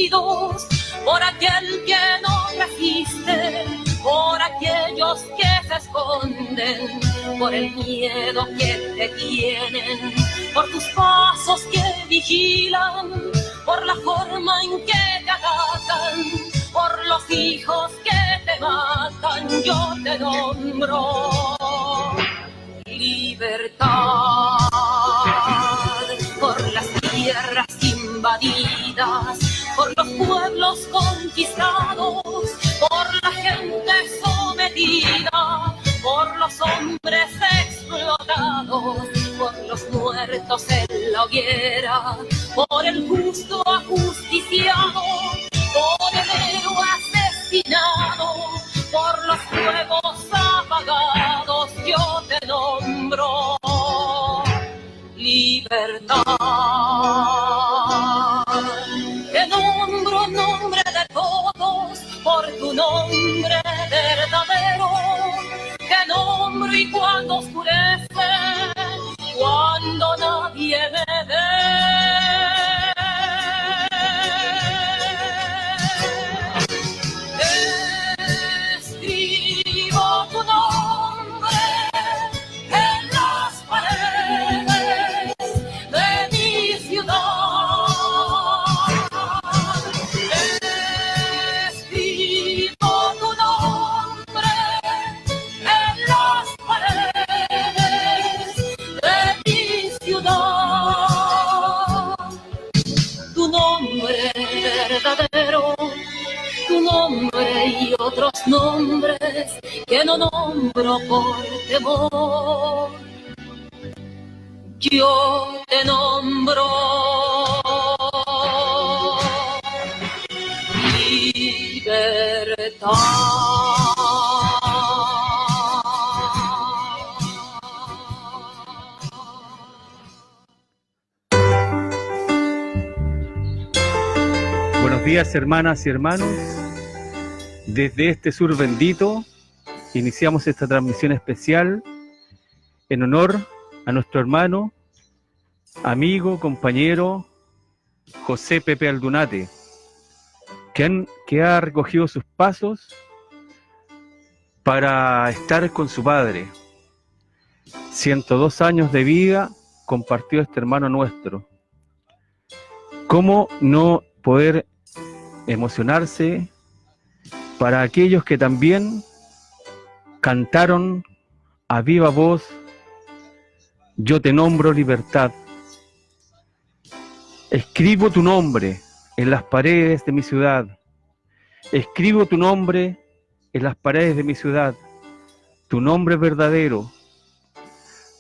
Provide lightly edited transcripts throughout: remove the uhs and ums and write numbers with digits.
heridos, por aquel que no resiste, por aquellos que se esconden, por el miedo que te tienen, por tus pasos que vigilan, por la forma en que te atacan, por los hijos que te matan, yo te nombro libertad. Por las tierras invadidas, por los pueblos conquistados, por la gente sometida, por los hombres explotados, por los muertos en la hoguera, por el justo ajusticiado, por el héroe asesinado, por los fuegos apagados, yo te nombro libertad. Te nombro nombre de todos por tu nombre verdadero. Te nombro y cuando oscurece, cuando nadie me ve, escribo tu nombre en las paredes de mi ciudad. Escribo tu nombre en las paredes de mi ciudad. Tu nombre verdadero, tu nombre y otros nombres que no nombro por temor. Yo te nombro libertad. Buenos días, hermanas y hermanos. Desde este sur bendito iniciamos esta transmisión especial en honor a nuestro hermano, amigo, compañero José Pepe Aldunate, que ha recogido sus pasos para estar con su padre. 102 años de vida compartió este hermano nuestro. ¿Cómo no poder emocionarse para aquellos que también cantaron a viva voz: yo te nombro libertad? Escribo tu nombre en las paredes de mi ciudad. Escribo tu nombre en las paredes de mi ciudad. Tu nombre verdadero.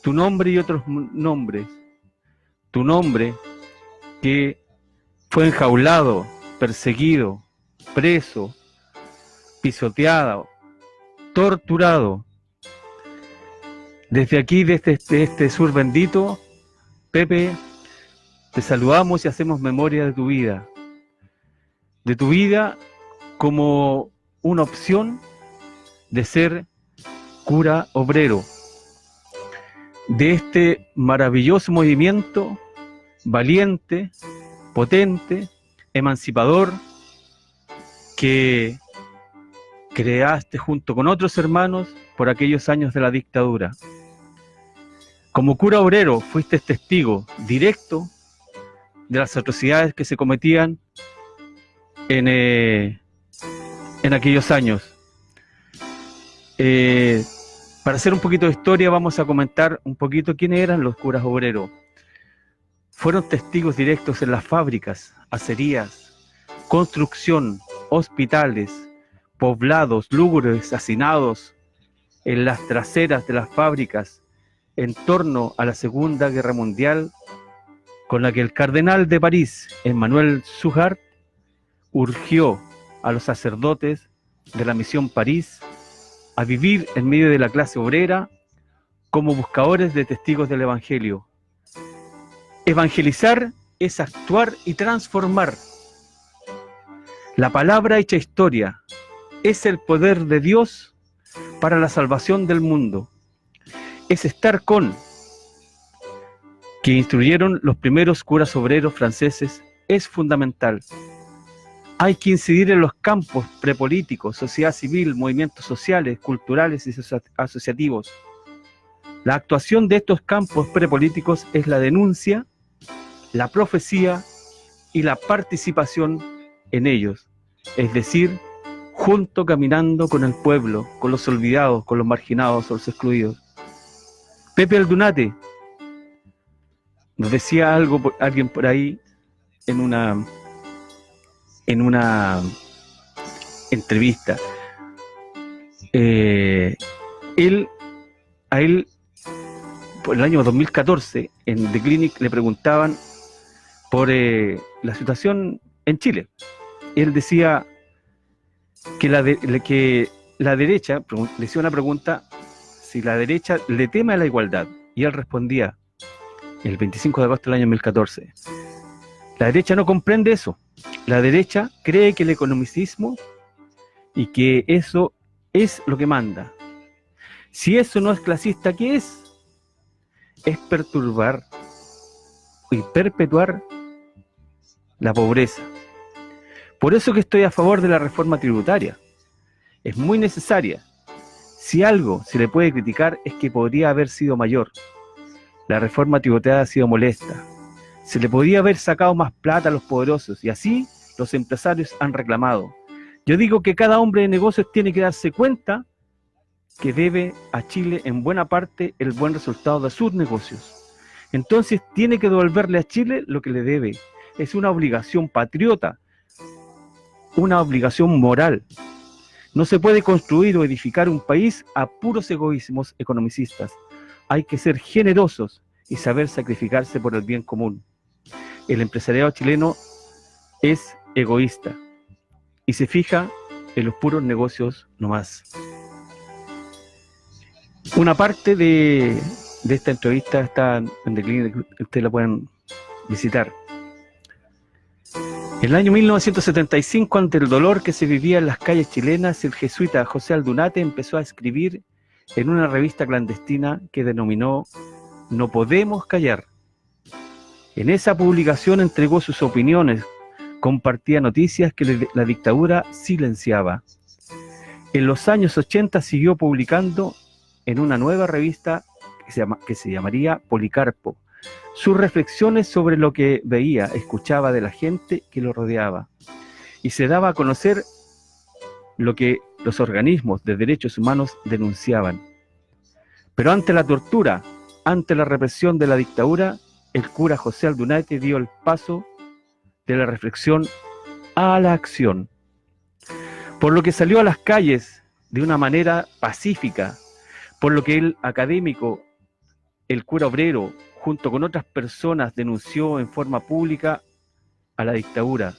Tu nombre y otros nombres. Tu nombre que fue enjaulado, perseguido, preso, pisoteado, torturado. Desde aquí, desde este sur bendito, Pepe, te saludamos y hacemos memoria de tu vida como una opción de ser cura obrero, de este maravilloso movimiento valiente, potente, emancipador, que creaste junto con otros hermanos por aquellos años de la dictadura. Como cura obrero fuiste testigo directo de las atrocidades que se cometían en aquellos años. Para hacer un poquito de historia, vamos a comentar un poquito quiénes eran los curas obreros. Fueron testigos directos en las fábricas, acerías, construcción, hospitales, poblados lúgubres, hacinados en las traseras de las fábricas en torno a la Segunda Guerra Mundial, con la que el cardenal de París, Emmanuel Suchard, urgió a los sacerdotes de la Misión París a vivir en medio de la clase obrera como buscadores de testigos del Evangelio. Evangelizar es actuar y transformar. La palabra hecha historia es el poder de Dios para la salvación del mundo. Es estar con, que instruyeron los primeros curas obreros franceses, es fundamental. Hay que incidir en los campos prepolíticos, sociedad civil, movimientos sociales, culturales y asociativos. La actuación de estos campos prepolíticos es la denuncia, la profecía y la participación en ellos, es decir, junto caminando con el pueblo, con los olvidados, con los marginados, con los excluidos. Pepe Aldunate nos decía algo, alguien por ahí en una entrevista. A él, por el año 2014, en The Clinic le preguntaban por la situación en Chile. Él decía que la derecha, le hacía una pregunta, si la derecha le teme a la igualdad, y él respondía, el 25 de agosto del año 2014, la derecha no comprende eso. La derecha cree que el economicismo y que eso es lo que manda. Si eso no es clasista, ¿qué es? Es perturbar y perpetuar la pobreza. Por eso que estoy a favor de la reforma tributaria. Es muy necesaria. Si algo se le puede criticar es que podría haber sido mayor. La reforma tributaria ha sido molesta. Se le podría haber sacado más plata a los poderosos y así los empresarios han reclamado. Yo digo que cada hombre de negocios tiene que darse cuenta que debe a Chile en buena parte el buen resultado de sus negocios. Entonces tiene que devolverle a Chile lo que le debe. Es una obligación patriota, una obligación moral. No se puede construir o edificar un país a puros egoísmos economicistas. Hay que ser generosos y saber sacrificarse por el bien común. El empresariado chileno es egoísta y se fija en los puros negocios nomás. Una parte de esta entrevista está en The Clinic, ustedes la pueden visitar. En el año 1975, ante el dolor que se vivía en las calles chilenas, el jesuita José Aldunate empezó a escribir en una revista clandestina que denominó No Podemos Callar. En esa publicación entregó sus opiniones, compartía noticias que la dictadura silenciaba. En los años 80 siguió publicando en una nueva revista que se llamaría Policarpo, sus reflexiones sobre lo que veía, escuchaba de la gente que lo rodeaba, y se daba a conocer lo que los organismos de derechos humanos denunciaban. Pero ante la tortura, ante la represión de la dictadura, el cura José Aldunate dio el paso de la reflexión a la acción, por lo que salió a las calles de una manera pacífica, por lo que el académico, el cura obrero, junto con otras personas, denunció en forma pública a la dictadura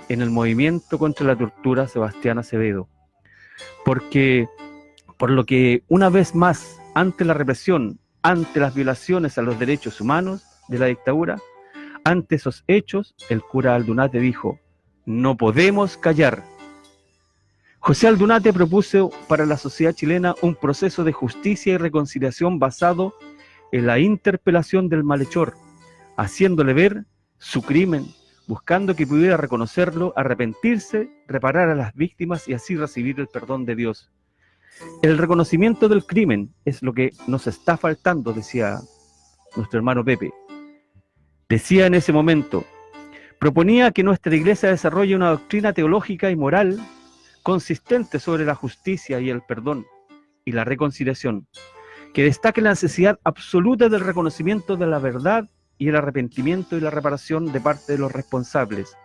en el movimiento contra la tortura Sebastián Acevedo. Por lo que una vez más, ante la represión, ante las violaciones a los derechos humanos de la dictadura, ante esos hechos, el cura Aldunate dijo, no podemos callar. José Aldunate propuso para la sociedad chilena un proceso de justicia y reconciliación basado en la interpelación del malhechor, haciéndole ver su crimen, buscando que pudiera reconocerlo, arrepentirse, reparar a las víctimas y así recibir el perdón de Dios. El reconocimiento del crimen es lo que nos está faltando, decía nuestro hermano Pepe. Decía en ese momento, proponía que nuestra iglesia desarrolle una doctrina teológica y moral consistente sobre la justicia y el perdón y la reconciliación, que destaque la necesidad absoluta del reconocimiento de la verdad y el arrepentimiento y la reparación de parte de los responsables.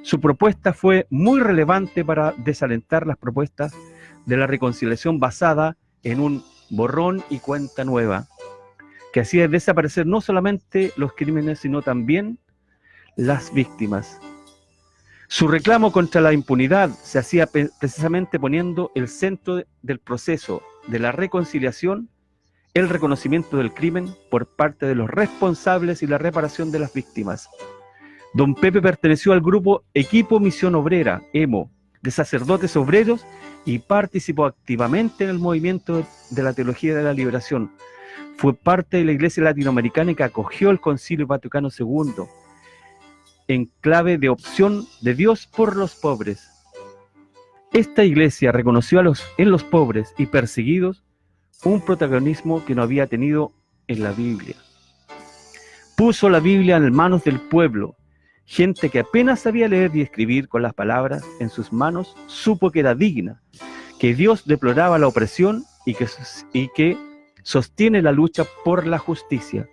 Su propuesta fue muy relevante para desalentar las propuestas de la reconciliación basada en un borrón y cuenta nueva, que hacía desaparecer no solamente los crímenes, sino también las víctimas. Su reclamo contra la impunidad se hacía precisamente poniendo el centro del proceso de la reconciliación, el reconocimiento del crimen por parte de los responsables y la reparación de las víctimas. Don Pepe perteneció al grupo Equipo Misión Obrera, EMO, de sacerdotes obreros y participó activamente en el movimiento de la Teología de la Liberación. Fue parte de la Iglesia Latinoamericana que acogió el Concilio Vaticano II. en clave de opción de Dios por los pobres. Esta iglesia reconoció en los pobres y perseguidos un protagonismo que no había tenido en la Biblia. Puso la Biblia en manos del pueblo. Gente que apenas sabía leer y escribir con las palabras en sus manos, supo que era digna, que Dios deploraba la opresión y que sostiene la lucha por la justicia.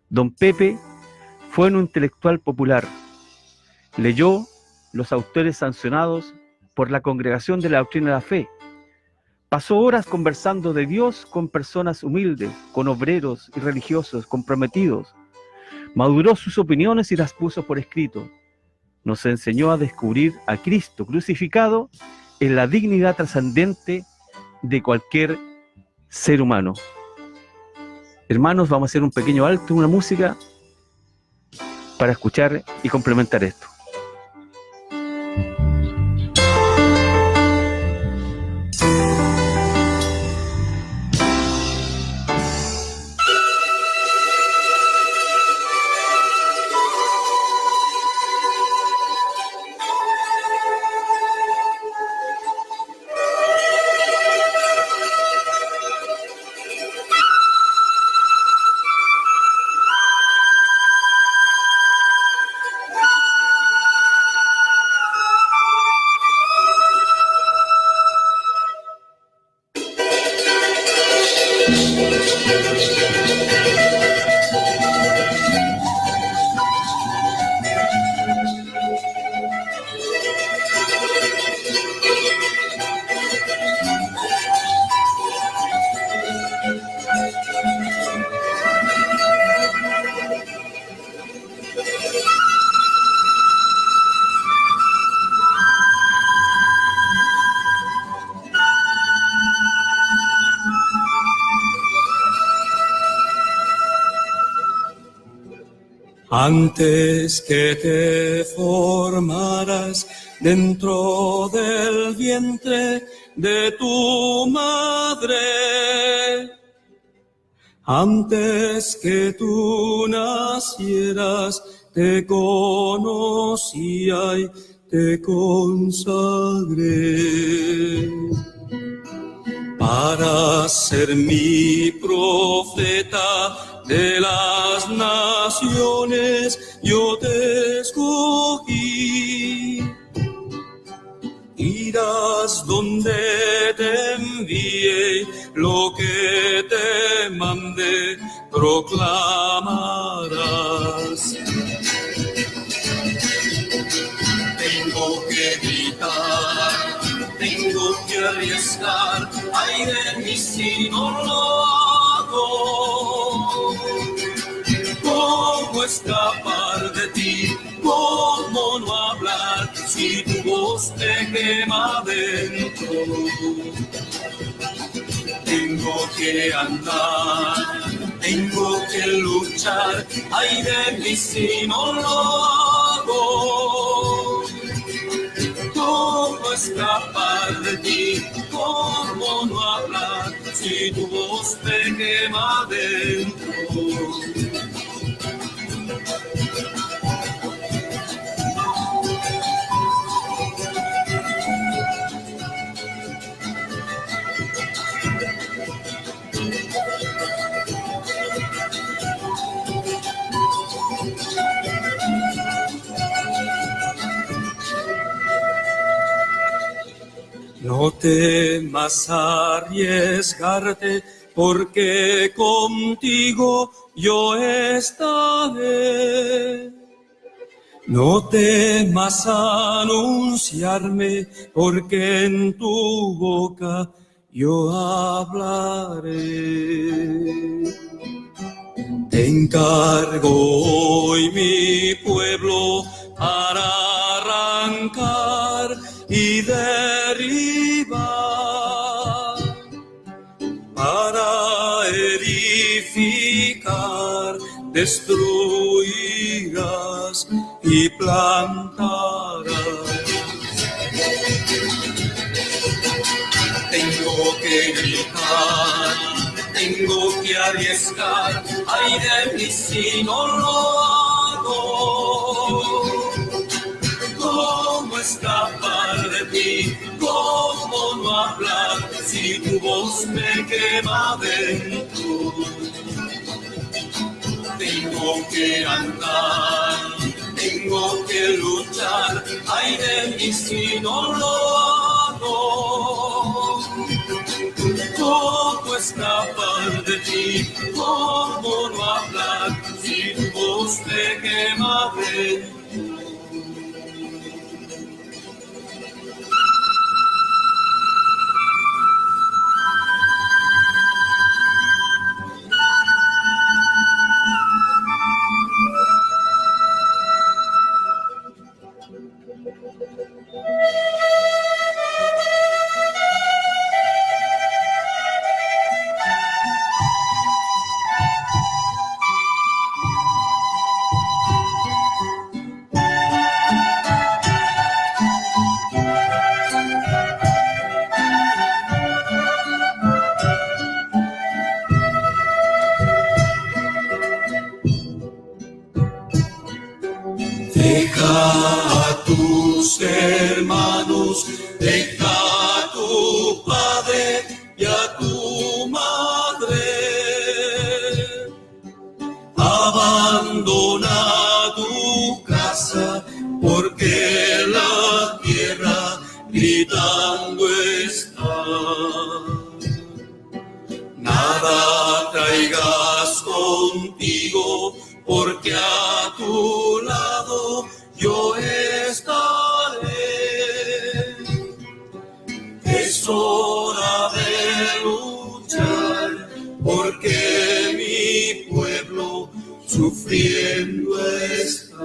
Don Pepe fue un intelectual popular. Leyó los autores sancionados por la Congregación de la Doctrina de la Fe. Pasó horas conversando de Dios con personas humildes, con obreros y religiosos comprometidos. Maduró sus opiniones y las puso por escrito. Nos enseñó a descubrir a Cristo crucificado en la dignidad trascendente de cualquier ser humano. Hermanos, vamos a hacer un pequeño alto, una música, para escuchar y complementar esto. Antes que te formaras dentro del vientre de tu madre, antes que tú nacieras, te conocía y te consagré. Para ser mi profeta de las naciones, yo te escogí. Irás donde te envié, lo que te mandé proclamarás. Tengo que gritar, tengo que arriesgar, ay de mí si no lo hago. ¿Cómo escapar de ti? ¿Cómo no hablar si tu voz te quema dentro? Tengo que andar, tengo que luchar, ay de mí si no lo hago. ¿Cómo escapar de ti? ¿Cómo no hablar si tu voz te quema dentro? No temas arriesgarte, porque contigo yo estaré. No temas anunciarme, porque en tu boca yo hablaré. Te encargo hoy mi pueblo para arrancar y derribar, para edificar, destruirás y plantarás. Tengo que gritar, tengo que arriesgar, ay de mí si no lo hago. escapar de ti? ¿Cómo no hablar si tu voz me quema dentro? Tengo que andar, tengo que luchar, ay de mí si no lo hago. ¿Cómo escapar de ti? ¿Cómo no hablar si tu voz me quema dentro? Deja a tus hermanos, deja a tu padre y a tu madre. Abandona tu casa porque la tierra gritando está. Nada traigas contigo porque a tu lado yo estaré. Es hora de luchar porque mi pueblo sufriendo está.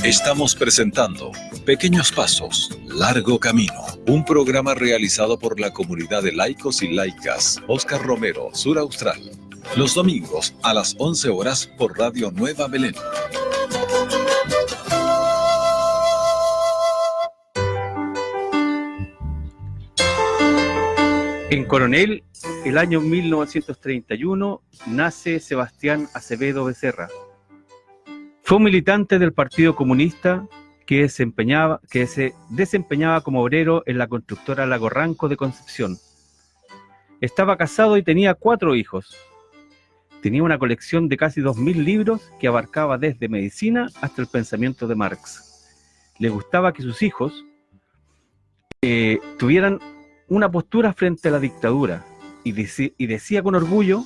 Estamos presentando Pequeños Pasos, Largo Camino, un programa realizado por la comunidad de laicos y laicas Óscar Romero, Sur Austral, los domingos a las 11 horas por Radio Nueva Belén. En Coronel, el año 1931, nace Sebastián Acevedo Becerra. Fue un militante del Partido Comunista que se desempeñaba como obrero en la constructora Lago Ranco de Concepción. Estaba casado y tenía 4 hijos. Tenía una colección de casi 2000 libros que abarcaba desde medicina hasta el pensamiento de Marx. Le gustaba que sus hijos tuvieran una postura frente a la dictadura y decía con orgullo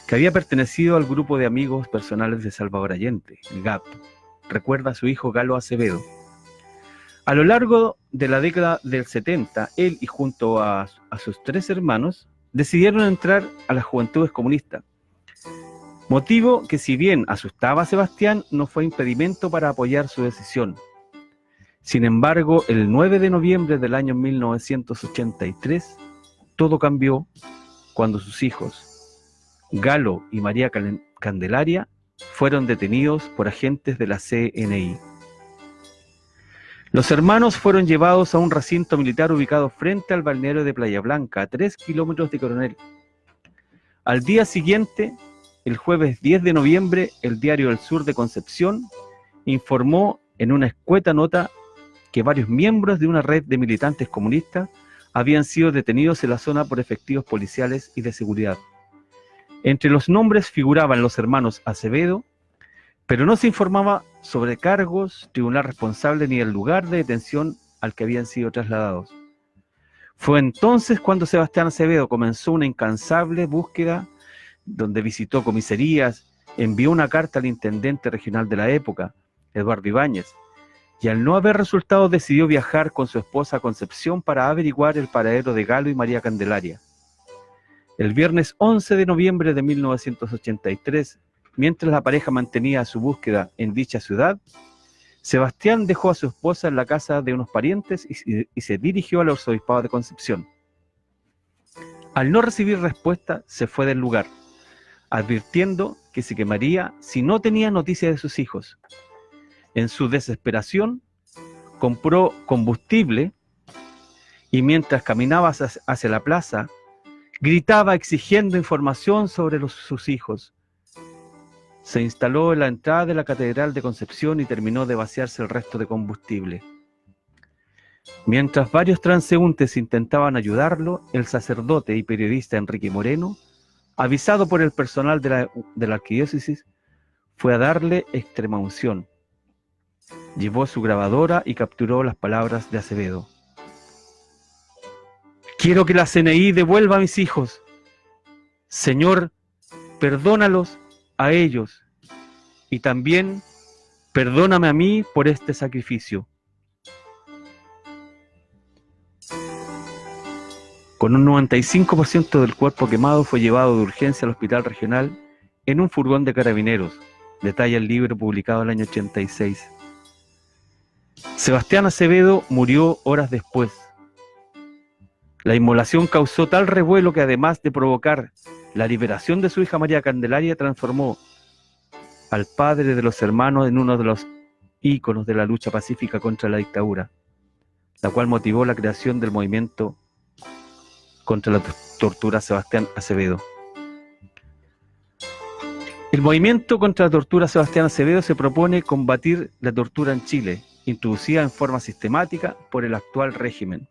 que había pertenecido al grupo de amigos personales de Salvador Allende, el GAP. Recuerda a su hijo Galo Acevedo. A lo largo de la década del 70, él y junto a sus 3 hermanos decidieron entrar a las Juventudes Comunistas. Motivo que, si bien asustaba a Sebastián, no fue impedimento para apoyar su decisión. Sin embargo, el 9 de noviembre del año 1983, todo cambió cuando sus hijos, Galo y María Candelaria, fueron detenidos por agentes de la CNI. Los hermanos fueron llevados a un recinto militar ubicado frente al balneario de Playa Blanca, a 3 kilómetros de Coronel. Al día siguiente, el jueves 10 de noviembre, el Diario El Sur de Concepción informó en una escueta nota que varios miembros de una red de militantes comunistas habían sido detenidos en la zona por efectivos policiales y de seguridad. Entre los nombres figuraban los hermanos Acevedo, pero no se informaba sobre cargos, tribunal responsable ni el lugar de detención al que habían sido trasladados. Fue entonces cuando Sebastián Acevedo comenzó una incansable búsqueda, donde visitó comisarías, envió una carta al intendente regional de la época, Eduardo Ibáñez, y al no haber resultados decidió viajar con su esposa a Concepción para averiguar el paradero de Galo y María Candelaria. El viernes 11 de noviembre de 1983, mientras la pareja mantenía su búsqueda en dicha ciudad, Sebastián dejó a su esposa en la casa de unos parientes y se dirigió al arzobispado de Concepción. Al no recibir respuesta, se fue del lugar, advirtiendo que se quemaría si no tenía noticia de sus hijos. En su desesperación, compró combustible y mientras caminaba hacia la plaza, gritaba exigiendo información sobre sus hijos. Se instaló en la entrada de la Catedral de Concepción y terminó de vaciarse el resto de combustible. Mientras varios transeúntes intentaban ayudarlo, el sacerdote y periodista Enrique Moreno, avisado por el personal de la arquidiócesis, fue a darle extremaunción. Llevó su grabadora y capturó las palabras de Acevedo. Quiero que la CNI devuelva a mis hijos. Señor, perdónalos a ellos y también perdóname a mí por este sacrificio. Con un 95% del cuerpo quemado fue llevado de urgencia al hospital regional en un furgón de carabineros, detalla el libro publicado en el año 86. Sebastián Acevedo murió horas después. La inmolación causó tal revuelo que además de provocar la liberación de su hija María Candelaria, transformó al padre de los hermanos en uno de los íconos de la lucha pacífica contra la dictadura, la cual motivó la creación del movimiento contra la tortura Sebastián Acevedo. El movimiento contra la tortura Sebastián Acevedo se propone combatir la tortura en Chile, introducida en forma sistemática por el actual régimen.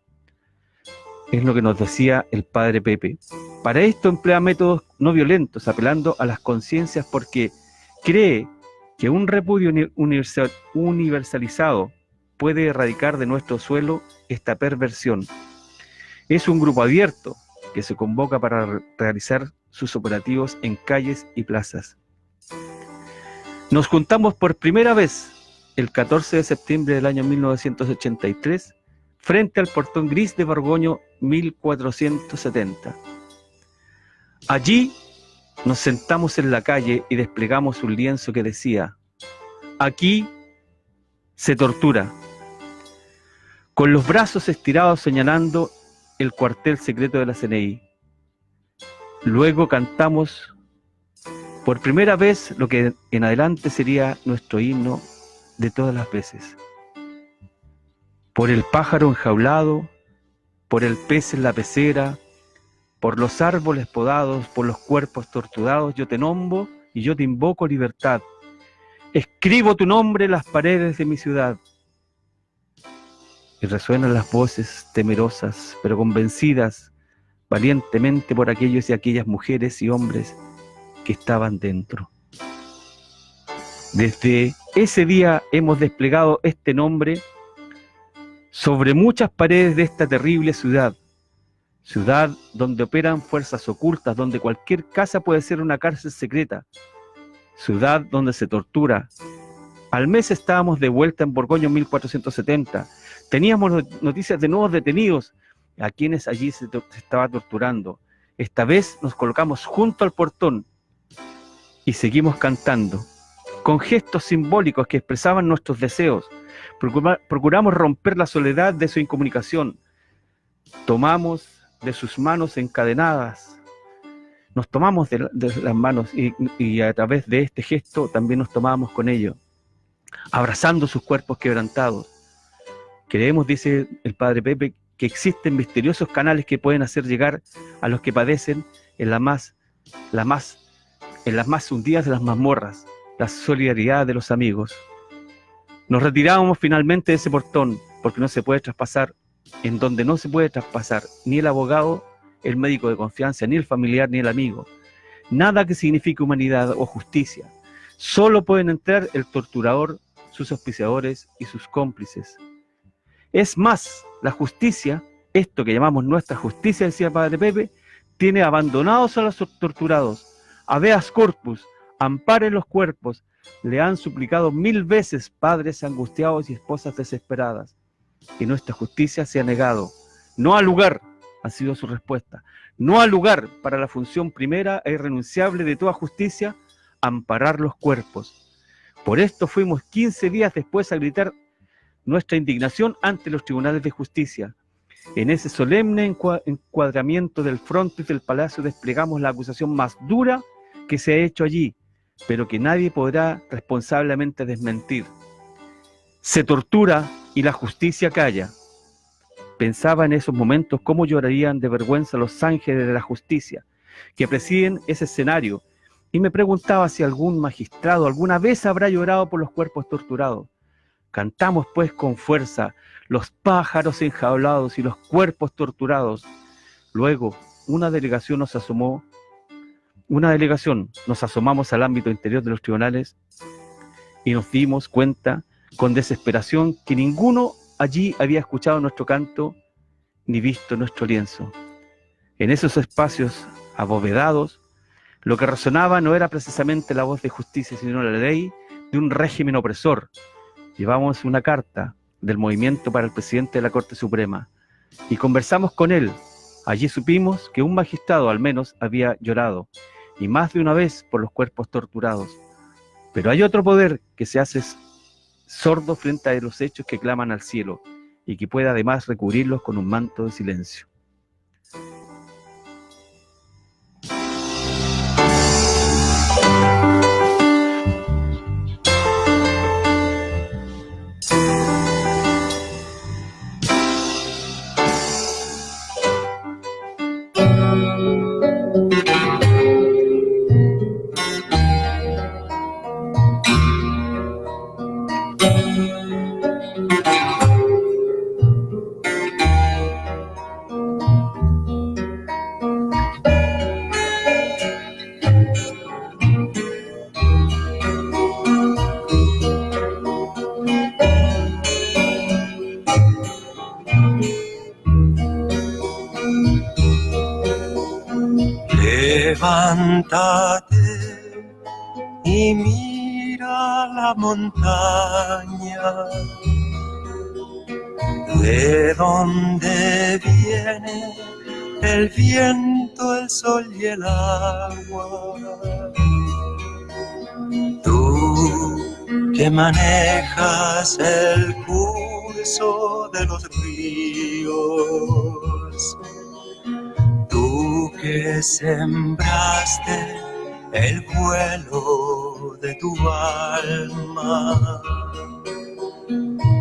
Es lo que nos decía el padre Pepe. Para esto emplea métodos no violentos, apelando a las conciencias porque cree que un repudio universalizado puede erradicar de nuestro suelo esta perversión. Es un grupo abierto que se convoca para realizar sus operativos en calles y plazas. Nos juntamos por primera vez el 14 de septiembre del año 1983 frente al portón gris de Borgoño 1470. Allí nos sentamos en la calle y desplegamos un lienzo que decía: aquí se tortura, con los brazos estirados señalando el cuartel secreto de la CNI. Luego cantamos por primera vez lo que en adelante sería nuestro himno de todas las veces. Por el pájaro enjaulado, por el pez en la pecera, por los árboles podados, por los cuerpos torturados, yo te nombro y yo te invoco libertad. Escribo tu nombre en las paredes de mi ciudad. Y resuenan las voces temerosas, pero convencidas valientemente por aquellos y aquellas mujeres y hombres que estaban dentro. Desde ese día hemos desplegado este nombre sobre muchas paredes de esta terrible ciudad, ciudad donde operan fuerzas ocultas, donde cualquier casa puede ser una cárcel secreta, ciudad donde se tortura. Al mes estábamos de vuelta en Borgoño 1470, teníamos noticias de nuevos detenidos, a quienes allí se estaba torturando. Esta vez nos colocamos junto al portón y seguimos cantando, con gestos simbólicos que expresaban nuestros deseos. Procuramos romper la soledad de su incomunicación. Tomamos de sus manos encadenadas, nos tomamos de las manos y a través de este gesto también nos tomábamos con ellos, abrazando sus cuerpos quebrantados. Creemos, dice el padre Pepe, que existen misteriosos canales que pueden hacer llegar a los que padecen en las más hundidas de las mazmorras, la solidaridad de los amigos. Nos retirábamos finalmente de ese portón, porque no se puede traspasar, en donde no se puede traspasar ni el abogado, el médico de confianza, ni el familiar, ni el amigo. Nada que signifique humanidad o justicia. Solo pueden entrar el torturador, sus auspiciadores y sus cómplices. Es más, la justicia, esto que llamamos nuestra justicia, decía el padre Pepe, tiene abandonados a los torturados. Habeas corpus, amparen los cuerpos, le han suplicado 1000 veces padres angustiados y esposas desesperadas. Y nuestra justicia se ha negado. No ha lugar, ha sido su respuesta. No ha lugar para la función primera e irrenunciable de toda justicia, amparar los cuerpos. Por esto fuimos 15 días después a gritar nuestra indignación ante los tribunales de justicia. En ese solemne encuadramiento del frontis del palacio desplegamos la acusación más dura que se ha hecho allí, pero que nadie podrá responsablemente desmentir. Se tortura y la justicia calla, pensaba en esos momentos cómo llorarían de vergüenza los ángeles de la justicia que presiden ese escenario, y me preguntaba si algún magistrado alguna vez habrá llorado por los cuerpos torturados. Cantamos pues con fuerza los pájaros enjaulados y los cuerpos torturados. Luego una delegación nos asomamos al ámbito interior de los tribunales y nos dimos cuenta con desesperación que ninguno allí había escuchado nuestro canto ni visto nuestro lienzo. En esos espacios abovedados, lo que resonaba no era precisamente la voz de justicia, sino la ley de un régimen opresor. Llevamos una carta del movimiento para el presidente de la Corte Suprema y conversamos con él. Allí supimos que un magistrado al menos había llorado, y más de una vez, por los cuerpos torturados. Pero hay otro poder que se hace sordo frente a los hechos que claman al cielo, y que puede además recubrirlos con un manto de silencio. Levántate y mira la montaña, de donde viene el viento, el sol y el agua. Tú que manejas el curso de los ríos, tú que sembraste el vuelo de tu alma,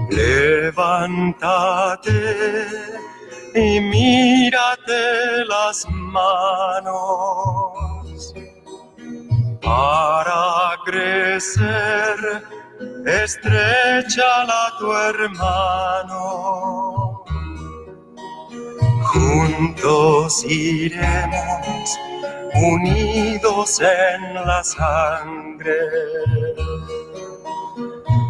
levántate y mírate las manos. Para crecer, estréchala a tu hermano. Juntos iremos, unidos en la sangre.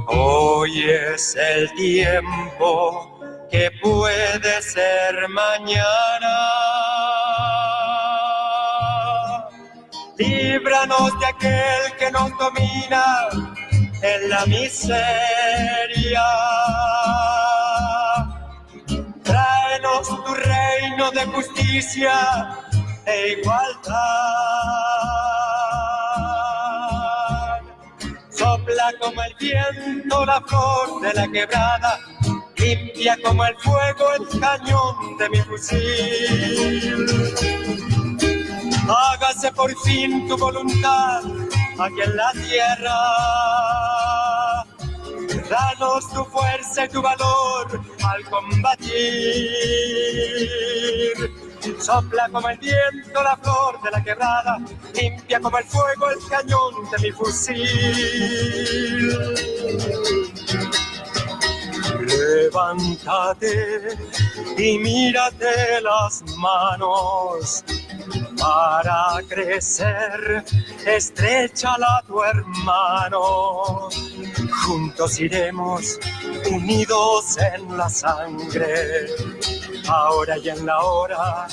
Hoy es el tiempo que puede ser mañana. Líbranos de aquel que nos domina en la miseria. Tráenos tu reino de justicia e igualdad. Sopla como el viento la flor de la quebrada, limpia como el fuego el cañón de mi fusil. Hágase por fin tu voluntad aquí en la tierra. Danos tu fuerza y tu valor al combatir. Sopla como el viento la flor de la quebrada, limpia como el fuego el cañón de mi fusil. Levántate y mírate las manos. Para crecer, estréchala a tu hermano. Juntos iremos, unidos en la sangre, ahora y en la hora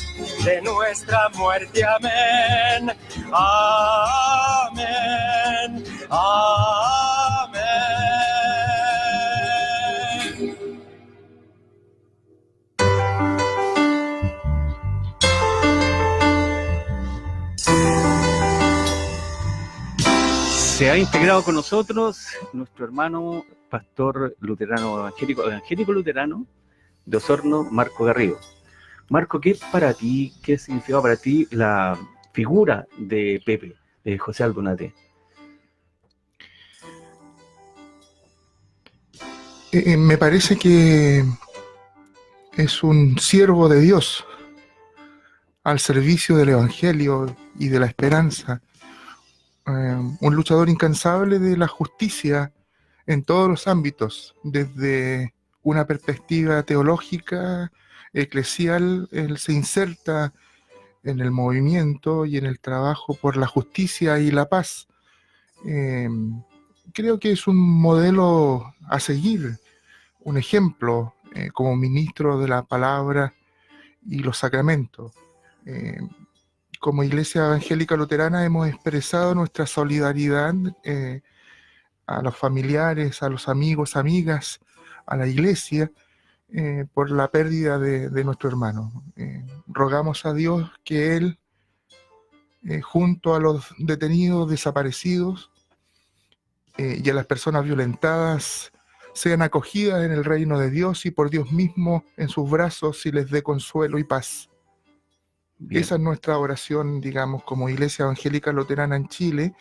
de nuestra muerte. Amén, amén, amén. Se ha integrado con nosotros nuestro hermano pastor luterano evangélico luterano de Osorno, Marco Garrido. Marco, ¿qué significa para ti la figura de Pepe, de José Aldunate? Me parece que es un siervo de Dios al servicio del Evangelio y de la esperanza, un luchador incansable de la justicia en todos los ámbitos, desde una perspectiva teológica, eclesial. Él se inserta en el movimiento y en el trabajo por la justicia y la paz. Creo que es un modelo a seguir, un ejemplo como ministro de la palabra y los sacramentos. Como Iglesia Evangélica Luterana hemos expresado nuestra solidaridad a los familiares, a los amigos, amigas, a la Iglesia, por la pérdida de nuestro hermano. Rogamos a Dios que Él, junto a los detenidos, desaparecidos y a las personas violentadas, sean acogidas en el reino de Dios y por Dios mismo en sus brazos y les dé consuelo y paz. Bien. Esa es nuestra oración, digamos, como Iglesia Evangélica Luterana en Chile,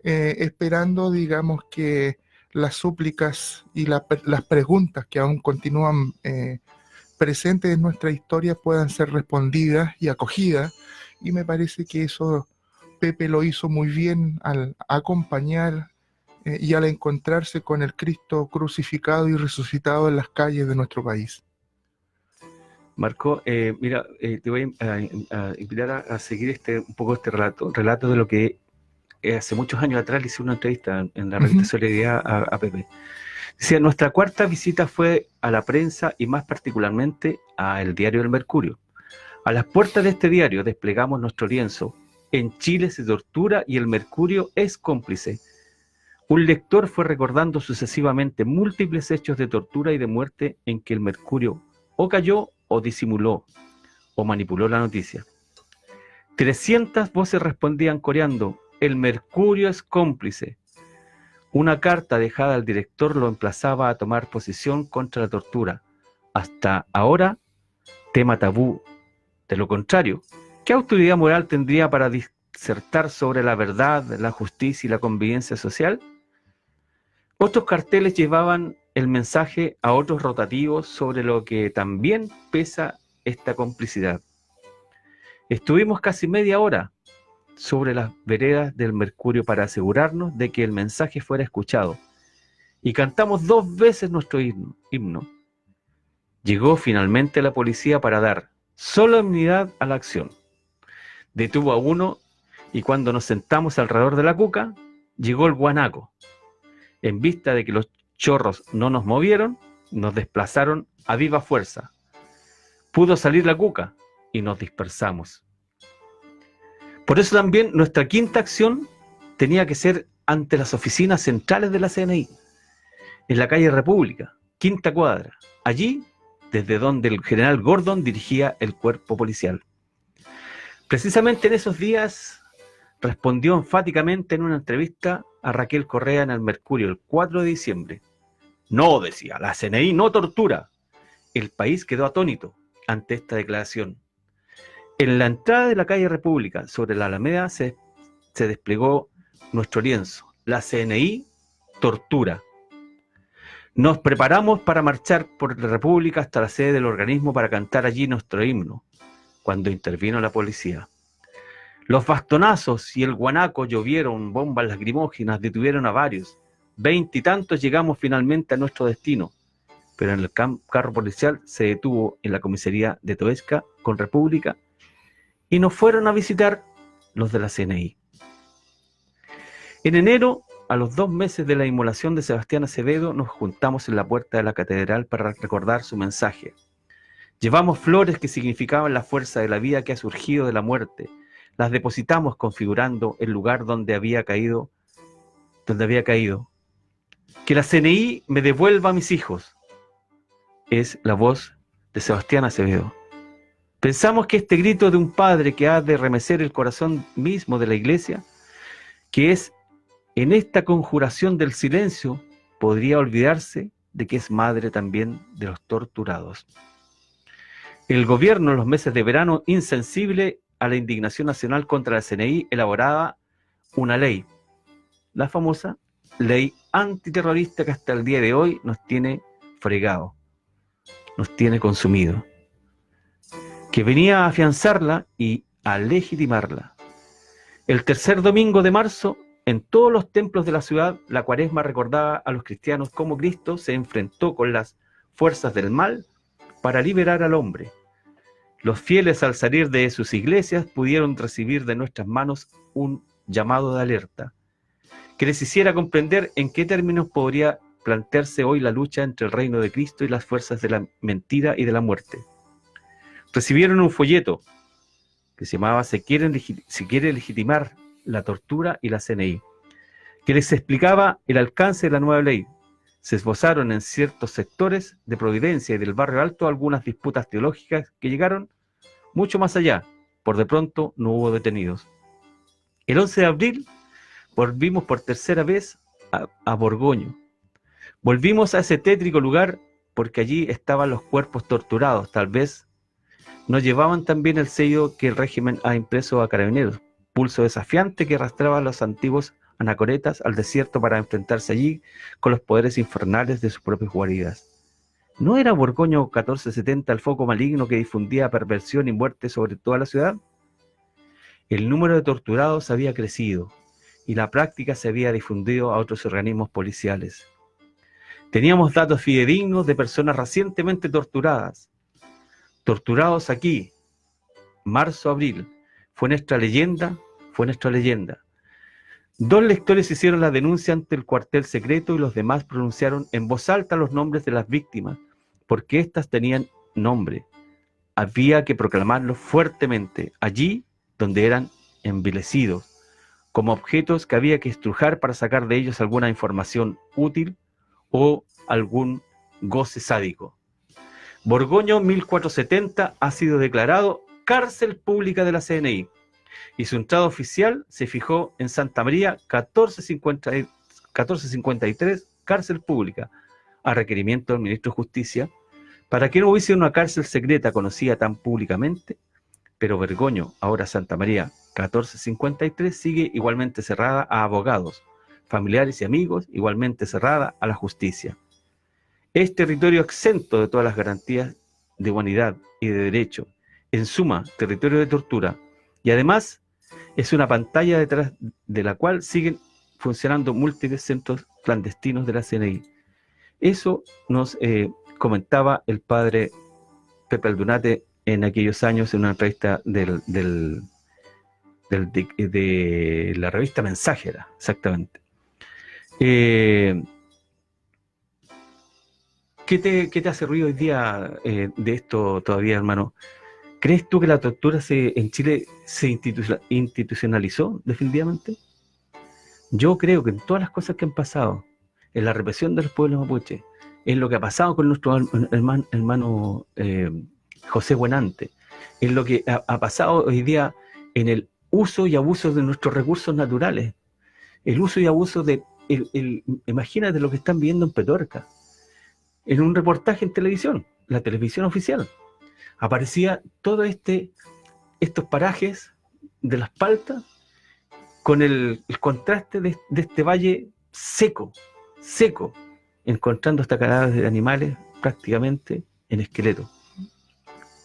esperando, digamos, que las súplicas y las preguntas que aún continúan presentes en nuestra historia puedan ser respondidas y acogidas, y me parece que eso Pepe lo hizo muy bien al acompañar y al encontrarse con el Cristo crucificado y resucitado en las calles de nuestro país. Marco, mira, te voy a invitar a seguir un poco este relato de lo que hace muchos años atrás le hice una entrevista en la revista Solidaridad a Pepe. Decía, nuestra cuarta visita fue a la prensa y más particularmente al diario El Mercurio. A las puertas de este diario desplegamos nuestro lienzo. En Chile se tortura y El Mercurio es cómplice. Un lector fue recordando sucesivamente múltiples hechos de tortura y de muerte en que El Mercurio o cayó o disimuló o manipuló la noticia. 300 voces respondían coreando: El Mercurio es cómplice. Una carta dejada al director lo emplazaba a tomar posición contra la tortura. Hasta ahora, tema tabú. De lo contrario, ¿qué autoridad moral tendría para disertar sobre la verdad, la justicia y la convivencia social? Otros carteles llevaban el mensaje a otros rotativos sobre lo que también pesa esta complicidad. Estuvimos casi media hora sobre las veredas del Mercurio para asegurarnos de que el mensaje fuera escuchado, y cantamos 2 veces nuestro himno. Llegó finalmente la policía para dar solemnidad a la acción. Detuvo a uno y cuando nos sentamos alrededor de la cuca, llegó el guanaco. En vista de que los chorros no nos movieron, nos desplazaron a viva fuerza. Pudo salir la cuca y nos dispersamos. Por eso también nuestra quinta acción tenía que ser ante las oficinas centrales de la CNI, en la calle República, quinta cuadra, allí desde donde el general Gordon dirigía el cuerpo policial. Precisamente en esos días respondió enfáticamente en una entrevista a Raquel Correa en El Mercurio el 4 de diciembre. No, decía, la CNI no tortura. El país quedó atónito ante esta declaración. En la entrada de la calle República, sobre la Alameda, se desplegó nuestro lienzo. La CNI tortura. Nos preparamos para marchar por la República hasta la sede del organismo para cantar allí nuestro himno, cuando intervino la policía. Los bastonazos y el guanaco llovieron, bombas lacrimógenas detuvieron a varios. 20 y tantos llegamos finalmente a nuestro destino, pero en el carro policial se detuvo en la comisaría de Toesca con República y nos fueron a visitar los de la CNI. En enero, a los 2 meses de la inmolación de Sebastián Acevedo, nos juntamos en la puerta de la catedral para recordar su mensaje. Llevamos flores que significaban la fuerza de la vida que ha surgido de la muerte. Las depositamos configurando el lugar donde había caído. Que la CNI me devuelva a mis hijos. Es la voz de Sebastián Acevedo. Pensamos que este grito de un padre que ha de remecer el corazón mismo de la Iglesia, que es en esta conjuración del silencio, podría olvidarse de que es madre también de los torturados. El gobierno en los meses de verano, insensible a la indignación nacional contra la CNI, elaboraba una ley, la famosa ley antiterrorista que hasta el día de hoy nos tiene fregado. nos tiene consumido, que venía a afianzarla y a legitimarla. El tercer domingo de marzo, en todos los templos de la ciudad, la Cuaresma recordaba a los cristianos cómo Cristo se enfrentó con las fuerzas del mal para liberar al hombre. Los fieles, al salir de sus iglesias, pudieron recibir de nuestras manos un llamado de alerta que les hiciera comprender en qué términos podría plantearse hoy la lucha entre el reino de Cristo y las fuerzas de la mentira y de la muerte. Recibieron un folleto que se llamaba Se quiere legitimar la tortura y la CNI, que les explicaba el alcance de la nueva ley. Se esbozaron en ciertos sectores de Providencia y del Barrio Alto algunas disputas teológicas que llegaron mucho más allá. Por de pronto no hubo detenidos. El 11 de abril volvimos por tercera vez a Borgoño. Volvimos a ese tétrico lugar porque allí estaban los cuerpos torturados. Tal vez nos llevaban también el sello que el régimen ha impreso a Carabineros, pulso desafiante que arrastraba a los antiguos anacoretas al desierto para enfrentarse allí con los poderes infernales de sus propias guaridas. ¿No era Borgoño 1470 el foco maligno que difundía perversión y muerte sobre toda la ciudad? El número de torturados había crecido y la práctica se había difundido a otros organismos policiales. Teníamos datos fidedignos de personas recientemente torturados aquí, marzo-abril. Fue nuestra leyenda. Dos lectores hicieron la denuncia ante el cuartel secreto y los demás pronunciaron en voz alta los nombres de las víctimas, porque éstas tenían nombre. Había que proclamarlos fuertemente, allí donde eran envilecidos, como objetos que había que estrujar para sacar de ellos alguna información útil o algún goce sádico. Borgoño 1470 ha sido declarado cárcel pública de la CNI y su entrada oficial se fijó en Santa María 1453, cárcel pública, a requerimiento del ministro de Justicia, para que no hubiese una cárcel secreta conocida tan públicamente, pero Borgoño, ahora Santa María 1453, sigue igualmente cerrada a abogados, familiares y amigos, igualmente cerrada a la justicia. Es territorio exento de todas las garantías de humanidad y de derecho, en suma, territorio de tortura, y además es una pantalla detrás de la cual siguen funcionando múltiples centros clandestinos de la CNI. Eso nos comentaba el padre Pepe Aldunate en aquellos años en una entrevista de la revista Mensajera, exactamente. ¿Qué te hace ruido hoy día de esto todavía, hermano? ¿Crees tú que la tortura en Chile se institucionalizó definitivamente? Yo creo que en todas las cosas que han pasado, en la represión de los pueblos mapuche, en lo que ha pasado con nuestro hermano José Buenante, en lo que ha pasado hoy día en el uso y abuso de nuestros recursos naturales, el uso y abuso de... imagínate lo que están viendo en Petorca. En un reportaje en televisión, la televisión oficial, aparecía todo estos parajes de las paltas con el contraste de este valle seco, encontrando hasta cadáveres de animales prácticamente en esqueleto.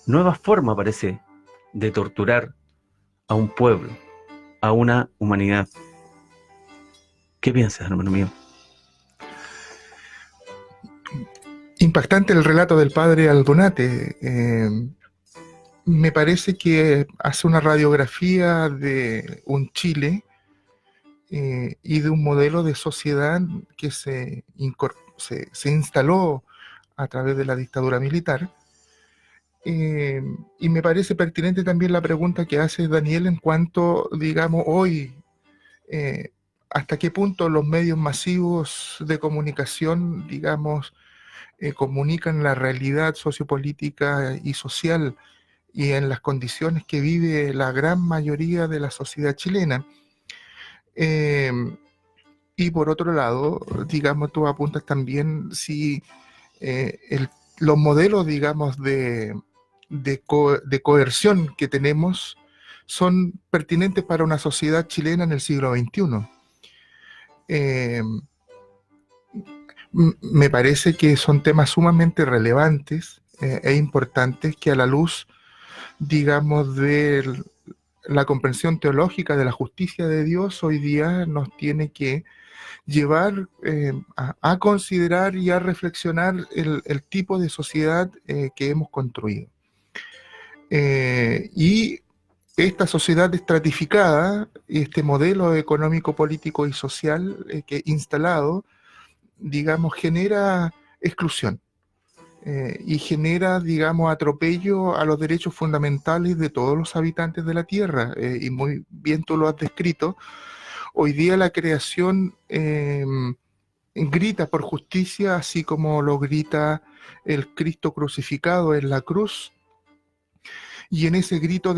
Nueva forma, parece, de torturar a un pueblo, a una humanidad. ¿Qué piensas, hermano mío? Impactante el relato del padre Aldunate. Me parece que hace una radiografía de un Chile y de un modelo de sociedad que se instaló a través de la dictadura militar. Y me parece pertinente también la pregunta que hace Daniel en cuanto, digamos, hoy, hasta qué punto los medios masivos de comunicación, digamos, comunican la realidad sociopolítica y social y en las condiciones que vive la gran mayoría de la sociedad chilena. Y por otro lado, digamos, tú apuntas también si los modelos, digamos, de coerción que tenemos son pertinentes para una sociedad chilena en el siglo XXI. Me parece que son temas sumamente relevantes e importantes que a la luz, digamos, de la comprensión teológica de la justicia de Dios hoy día nos tiene que llevar a considerar y a reflexionar el tipo de sociedad que hemos construido. Y esta sociedad estratificada, este modelo económico, político y social que instalado, digamos, genera exclusión y genera, digamos, atropello a los derechos fundamentales de todos los habitantes de la Tierra. Y muy bien tú lo has descrito. Hoy día la creación grita por justicia, así como lo grita el Cristo crucificado en la cruz. Y en ese grito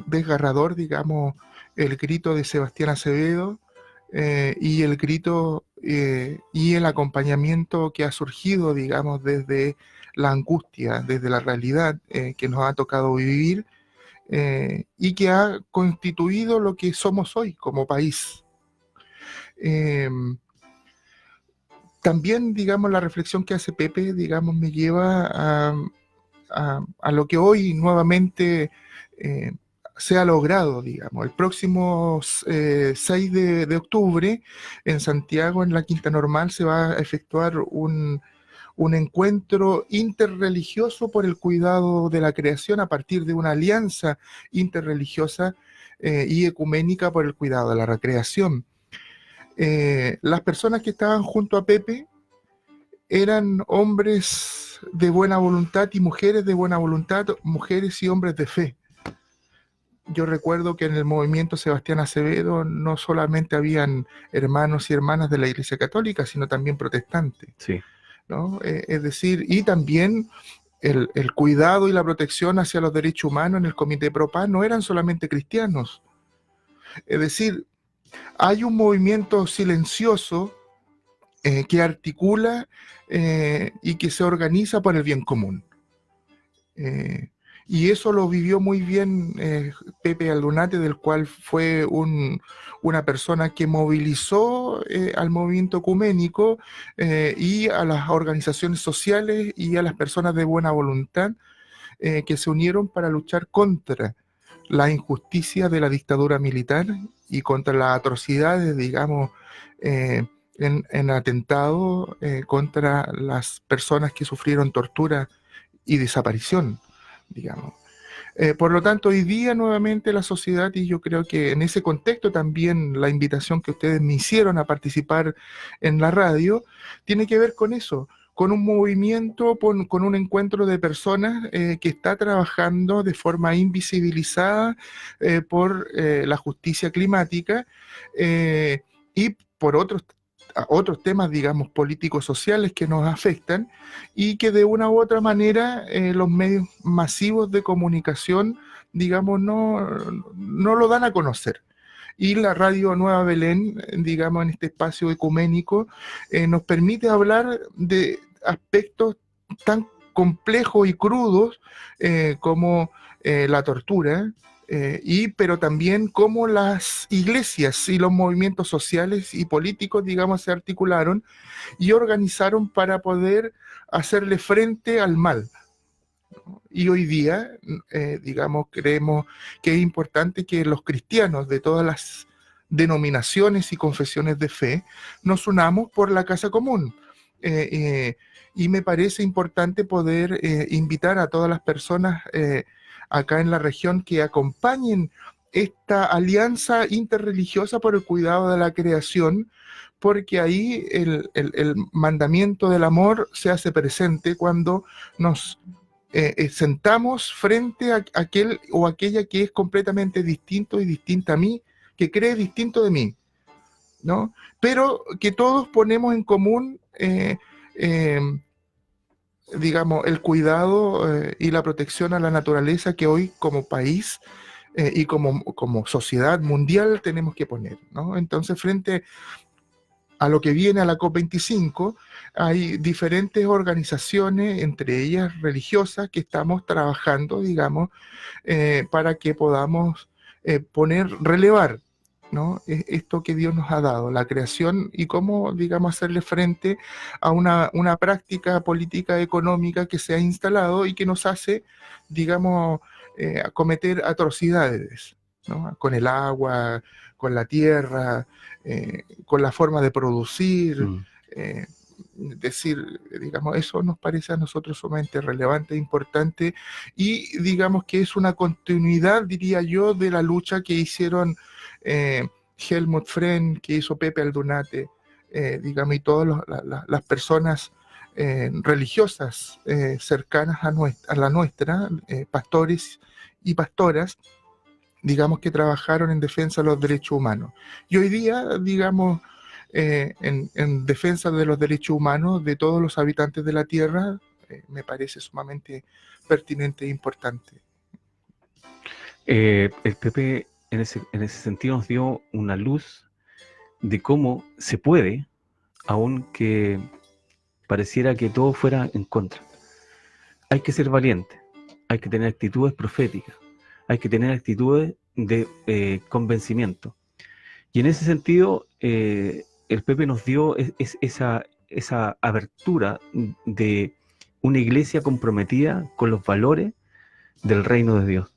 desgarrador, digamos, el grito de Sebastián Acevedo y el grito y el acompañamiento que ha surgido, digamos, desde la angustia, desde la realidad que nos ha tocado vivir y que ha constituido lo que somos hoy como país. También, digamos, la reflexión que hace Pepe, digamos, me lleva a lo que hoy nuevamente se ha logrado, digamos. El próximo 6 de octubre en Santiago, en la Quinta Normal, se va a efectuar un encuentro interreligioso por el cuidado de la creación a partir de una alianza interreligiosa y ecuménica por el cuidado de la recreación. Las personas que estaban junto a Pepe eran hombres de buena voluntad y mujeres de buena voluntad, mujeres y hombres de fe. Yo recuerdo que en el movimiento Sebastián Acevedo no solamente habían hermanos y hermanas de la Iglesia Católica, sino también protestantes, Sí. ¿no? Es decir, y también el cuidado y la protección hacia los derechos humanos en el Comité Pro Paz no eran solamente cristianos. Es decir, hay un movimiento silencioso que articula y que se organiza por el bien común. Y eso lo vivió muy bien Pepe Aldunate, del cual fue una persona que movilizó al movimiento ecuménico y a las organizaciones sociales y a las personas de buena voluntad que se unieron para luchar contra la injusticia de la dictadura militar y contra las atrocidades, digamos, en atentado contra las personas que sufrieron tortura y desaparición, digamos. Por lo tanto, hoy día nuevamente la sociedad, y yo creo que en ese contexto también la invitación que ustedes me hicieron a participar en la radio, tiene que ver con eso, con un movimiento, con un encuentro de personas que está trabajando de forma invisibilizada por la justicia climática y por otros temas, digamos, políticos sociales que nos afectan y que de una u otra manera los medios masivos de comunicación, digamos, no lo dan a conocer. Y la Radio Nueva Belén, digamos, en este espacio ecuménico, nos permite hablar de aspectos tan complejos y crudos como la tortura, pero también cómo las iglesias y los movimientos sociales y políticos, digamos, se articularon y organizaron para poder hacerle frente al mal. Y hoy día, digamos, creemos que es importante que los cristianos de todas las denominaciones y confesiones de fe nos unamos por la casa común. Y me parece importante poder invitar a todas las personas acá en la región que acompañen esta alianza interreligiosa por el cuidado de la creación, porque ahí el mandamiento del amor se hace presente cuando nos sentamos frente a aquel o aquella que es completamente distinto y distinta a mí, que cree distinto de mí, ¿no? Pero que todos ponemos en común digamos, el cuidado y la protección a la naturaleza que hoy como país y como sociedad mundial tenemos que poner, ¿no? Entonces, frente a lo que viene a la COP25, hay diferentes organizaciones, entre ellas religiosas, que estamos trabajando, digamos, para que podamos relevar ¿no? Es esto que Dios nos ha dado, la creación, y cómo, digamos, hacerle frente a una práctica política económica que se ha instalado y que nos hace, digamos, cometer atrocidades, ¿no? Con el agua, con la tierra, con la forma de producir. Decir, digamos, eso nos parece a nosotros sumamente relevante e importante, y digamos que es una continuidad, diría yo, de la lucha que hicieron Helmut Frenn, que hizo Pepe Aldunate, digamos, y todas las personas religiosas cercanas a la nuestra, pastores y pastoras, digamos, que trabajaron en defensa de los derechos humanos. Y hoy día, digamos, en defensa de los derechos humanos de todos los habitantes de la Tierra, me parece sumamente pertinente e importante. El Pepe en ese sentido nos dio una luz de cómo se puede, aunque pareciera que todo fuera en contra. Hay que ser valiente, hay que tener actitudes proféticas, hay que tener actitudes de convencimiento. Y en ese sentido, el Pepe nos dio esa abertura de una iglesia comprometida con los valores del reino de Dios.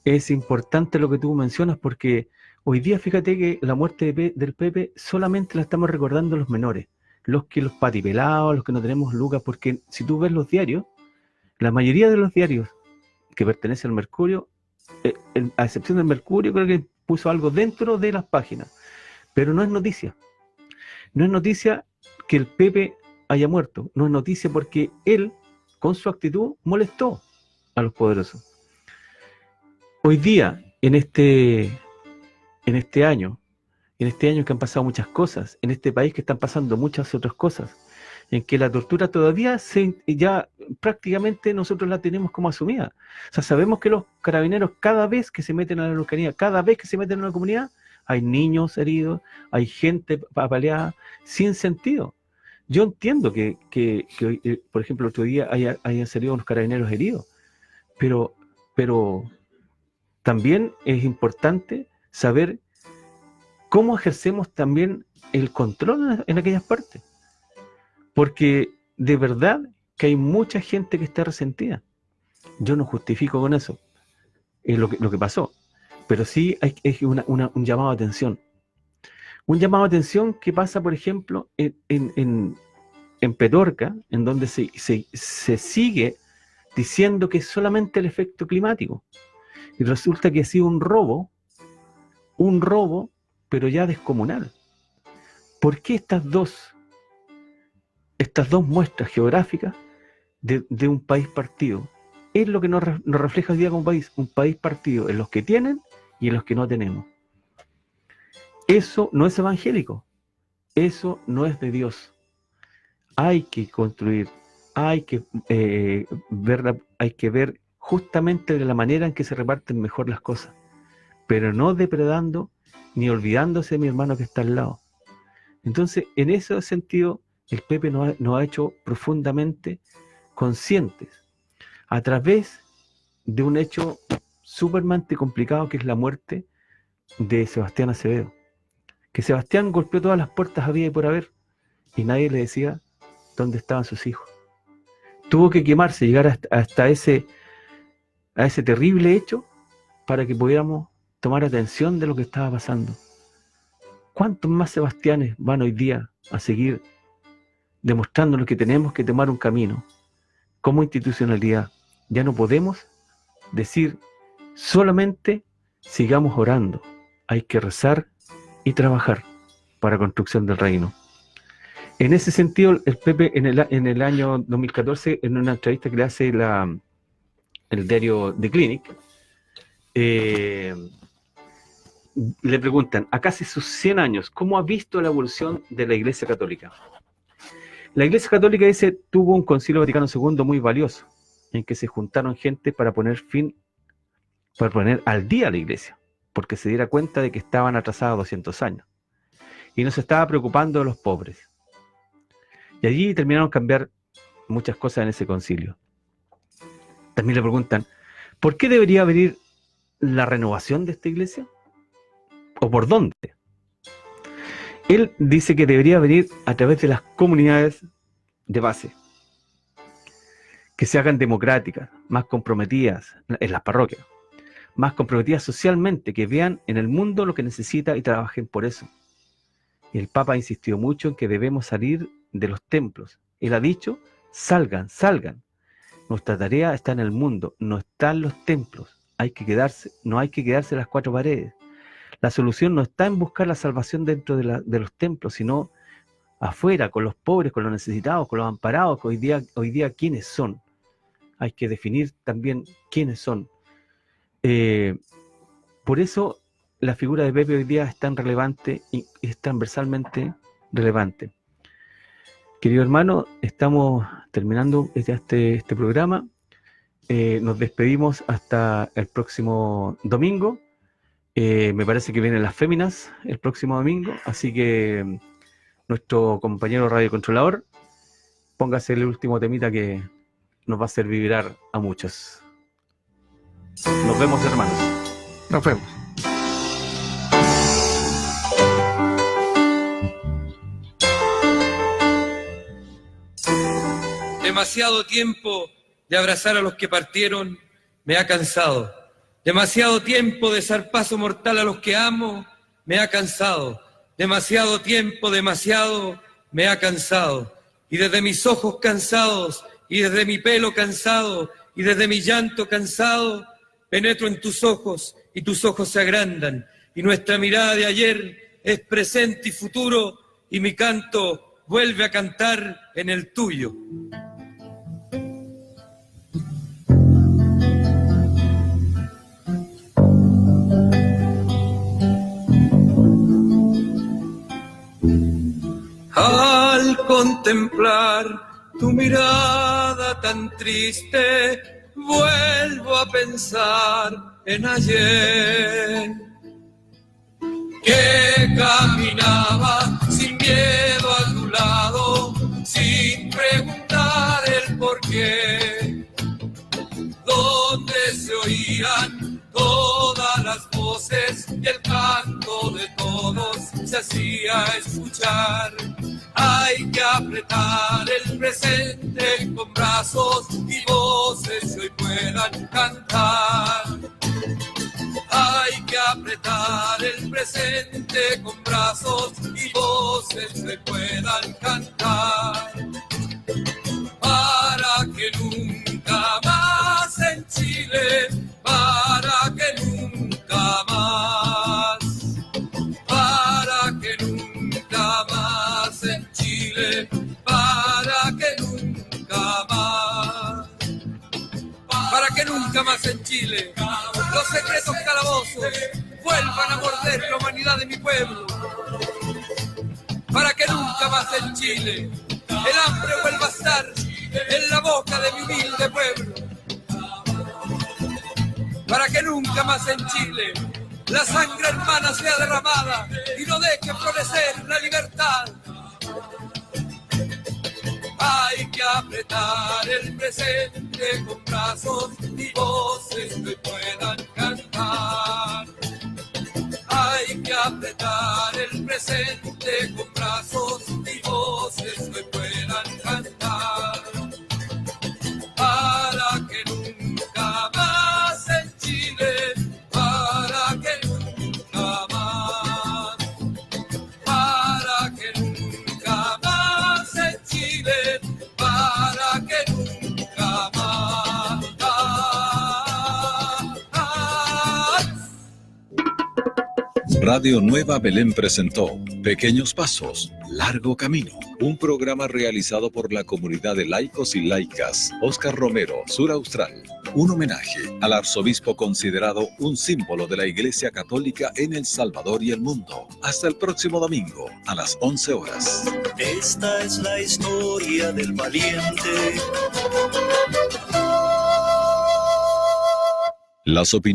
Es importante lo que tú mencionas, porque hoy día fíjate que la muerte del Pepe solamente la estamos recordando los menores, los patipelados, los que no tenemos lucas, porque si tú ves los diarios, la mayoría de los diarios que pertenecen al Mercurio, a excepción del Mercurio, creo que puso algo dentro de las páginas, pero no es noticia. No es noticia que el Pepe haya muerto, no es noticia porque él, con su actitud, molestó a los poderosos. Hoy día, en este año que han pasado muchas cosas, en este país que están pasando muchas otras cosas, en que la tortura todavía ya prácticamente nosotros la tenemos como asumida. O sea, sabemos que los carabineros, cada vez que se meten a la localidad, cada vez que se meten a una comunidad, hay niños heridos, hay gente apaleada, sin sentido. Yo entiendo que por ejemplo, el otro día hayan salido unos carabineros heridos, pero también es importante saber cómo ejercemos también el control en aquellas partes. Porque de verdad que hay mucha gente que está resentida. Yo no justifico con eso lo que pasó, pero sí es un llamado de atención. Un llamado de atención que pasa, por ejemplo, en Petorca, en donde se sigue diciendo que es solamente el efecto climático. Y resulta que ha sido un robo, pero ya descomunal. ¿Por qué estas dos muestras geográficas de un país partido? Es lo que nos refleja hoy día como país, un país partido en los que tienen y en los que no tenemos. Eso no es evangélico, eso no es de Dios. Hay que construir, hay que ver justamente de la manera en que se reparten mejor las cosas, pero no depredando ni olvidándose de mi hermano que está al lado. Entonces, en ese sentido, el Pepe nos ha hecho profundamente conscientes a través de un hecho súpermente complicado, que es la muerte de Sebastián Acevedo. Que Sebastián golpeó todas las puertas había y por haber, y nadie le decía dónde estaban sus hijos. Tuvo que quemarse, llegar hasta ese terrible hecho para que pudiéramos tomar atención de lo que estaba pasando. ¿Cuántos más Sebastianes van hoy día a seguir demostrándonos que tenemos que tomar un camino? Como institucionalidad, ya no podemos decir solamente sigamos orando. Hay que rezar y trabajar para construcción del reino. En ese sentido, el Pepe en el año 2014, en una entrevista que le hace el diario The Clinic, le preguntan, a casi sus 100 años, ¿cómo ha visto la evolución de la Iglesia Católica? La Iglesia Católica, dice, tuvo un Concilio Vaticano II muy valioso, en que se juntaron gente para poner al día a la Iglesia, porque se diera cuenta de que estaban atrasados 200 años, y no se estaba preocupando de los pobres. Y allí terminaron cambiar muchas cosas en ese concilio. También le preguntan, ¿por qué debería venir la renovación de esta iglesia? o por dónde. Él dice que debería venir a través de las comunidades de base, que se hagan democráticas, más comprometidas en las parroquias, más comprometidas socialmente, que vean en el mundo lo que necesita y trabajen por eso. Y el Papa insistió mucho en que debemos salir de los templos. Él ha dicho, salgan. Nuestra tarea está en el mundo, no está en los templos. No hay que quedarse en las cuatro paredes. La solución no está en buscar la salvación dentro de los templos, sino afuera, con los pobres, con los necesitados, con los amparados, que hoy día ¿quiénes son? Hay que definir también quiénes son. Por eso la figura de Pepe hoy día es tan relevante y es transversalmente relevante. Querido hermano, estamos terminando este programa. Nos despedimos hasta el próximo domingo. Me parece que vienen las féminas el próximo domingo, así que nuestro compañero radiocontrolador, póngase el último temita que nos va a hacer vibrar a muchos. Nos vemos, hermanos. Nos vemos. Demasiado tiempo de abrazar a los que partieron me ha cansado. Demasiado tiempo de zarpazo mortal a los que amo me ha cansado. Demasiado tiempo, demasiado me ha cansado. Y desde mis ojos cansados, y desde mi pelo cansado, y desde mi llanto cansado, penetro en tus ojos y tus ojos se agrandan. Y nuestra mirada de ayer es presente y futuro, y mi canto vuelve a cantar en el tuyo. Al contemplar tu mirada tan triste, vuelvo a pensar en ayer, que caminaba sin miedo a tu lado, sin preguntar el porqué, donde se oían todas las voces y el canto de todos se hacía escuchar. Hay que apretar el presente con brazos y voces que hoy puedan cantar. Hay que apretar el presente con brazos y voces que hoy puedan cantar. Para que nunca más en Chile, para que nunca más, para que nunca más en Chile, para que nunca más, para que nunca más en Chile, los secretos calabozos vuelvan a morder la humanidad de mi pueblo, para que nunca más en Chile el hambre vuelva a estar en la boca de mi humilde pueblo, para que nunca más en Chile la sangre hermana sea derramada y no deje florecer la libertad. Hay que apretar el presente con brazos y voces que puedan cantar. Hay que apretar el presente con brazos y voces que puedan cantar. Para que nunca más en Chile, para que nunca más, para que nunca más en Chile, para que nunca más. Radio Nueva Belén presentó Pequeños Pasos, Largo Camino, un programa realizado por la comunidad de laicos y laicas Óscar Romero, Sur Austral. Un homenaje al arzobispo considerado un símbolo de la Iglesia Católica en El Salvador y el mundo. Hasta el próximo domingo a las 11 horas. Esta es la historia del valiente. Las opiniones